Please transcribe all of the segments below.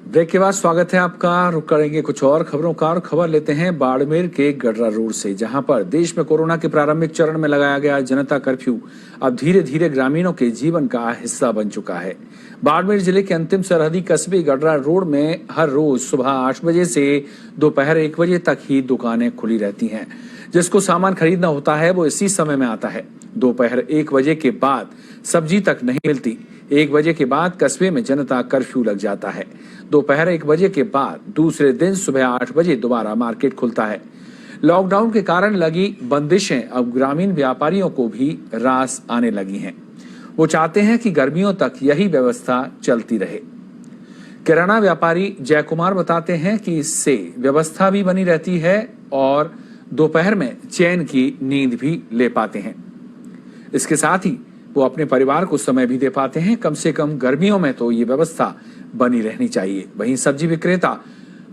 Break के बाद स्वागत है आपका। रुक करेंगे कुछ और खबरों का और खबर लेते हैं बाड़मेर के गडरा रोड से, जहां पर देश में कोरोना के प्रारंभिक चरण में लगाया गया जनता कर्फ्यू अब धीरे धीरे ग्रामीणों के जीवन का हिस्सा बन चुका है। बाड़मेर जिले के अंतिम सरहदी कस्बे गडरा रोड में हर रोज सुबह 8 बजे से दोपहर 1 बजे तक ही दुकानें खुली रहती हैं। जिसको सामान खरीदना होता है वो इसी समय में आता है। दोपहर 1 बजे के बाद सब्जी तक नहीं मिलती। 1 बजे के बाद कस्बे में जनता कर्फ्यू लग जाता है। दोपहर 1 बजे के बाद दूसरे दिन सुबह 8 बजे दोबारा मार्केट खुलता है। लॉकडाउन के कारण लगी बंदिशें अब ग्रामीण व्यापारियों को भी रास आने लगी हैं। वो चाहते हैं कि गर्मियों तक यही व्यवस्था चलती रहे। किराना व्यापारी जय कुमार बताते हैं कि इससे व्यवस्था भी बनी रहती है और दोपहर में चैन की नींद भी ले पाते हैं। इसके साथ ही वो अपने परिवार को समय भी दे पाते हैं। कम से कम गर्मियों में तो ये व्यवस्था बनी रहनी चाहिए। वहीं सब्जी विक्रेता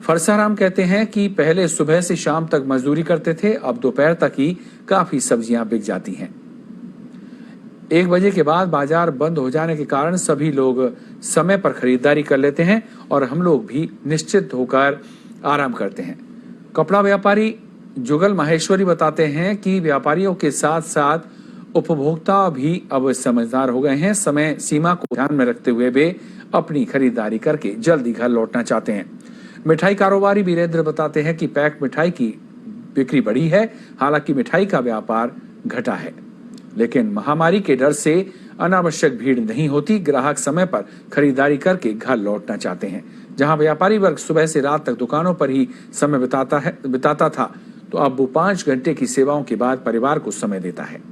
फरसाराम कहते हैं कि पहले सुबह से शाम तक मजदूरी करते थे, अब दोपहर तक ही काफी सब्जियां बिक जाती हैं। 1 बजे के बाद बाजार बंद हो जाने के कारण सभी लोग समय पर खरीदारी कर लेते हैं और हम लोग भी निश्चित होकर आराम करते हैं। कपड़ा व्यापारी जुगल माहेश्वरी बताते हैं कि व्यापारियों के साथ साथ उपभोक्ता भी अब समझदार हो गए हैं। समय सीमा को ध्यान में रखते हुए वे अपनी खरीदारी करके जल्दी घर लौटना चाहते हैं। मिठाई कारोबारी वीरेंद्र बताते हैं कि पैक मिठाई की बिक्री बढ़ी है, हालांकि मिठाई का व्यापार घटा है, लेकिन महामारी के डर से अनावश्यक भीड़ नहीं होती। ग्राहक समय पर खरीदारी करके घर लौटना चाहते हैं। जहां व्यापारी वर्ग सुबह से रात तक दुकानों पर ही समय बिताता था, तो अब वो 5 घंटे की सेवाओं के बाद परिवार को समय देता है।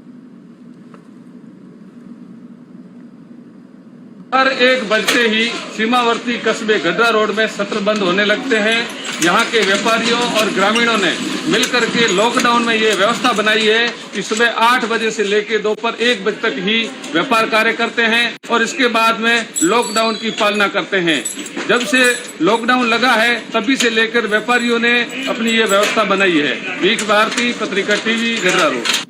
हर 1 बजते ही सीमावर्ती कस्बे गडरा रोड में सत्र बंद होने लगते हैं। यहाँ के व्यापारियों और ग्रामीणों ने मिलकर के लॉकडाउन में ये व्यवस्था बनाई है कि सुबह 8 बजे से लेकर दोपहर 1 बजे तक ही व्यापार कार्य करते हैं और इसके बाद में लॉकडाउन की पालना करते हैं। जब से लॉकडाउन लगा है तभी से लेकर व्यापारियों ने अपनी ये व्यवस्था बनाई है। वीक भारती पत्रिका टीवी गडरा रोड।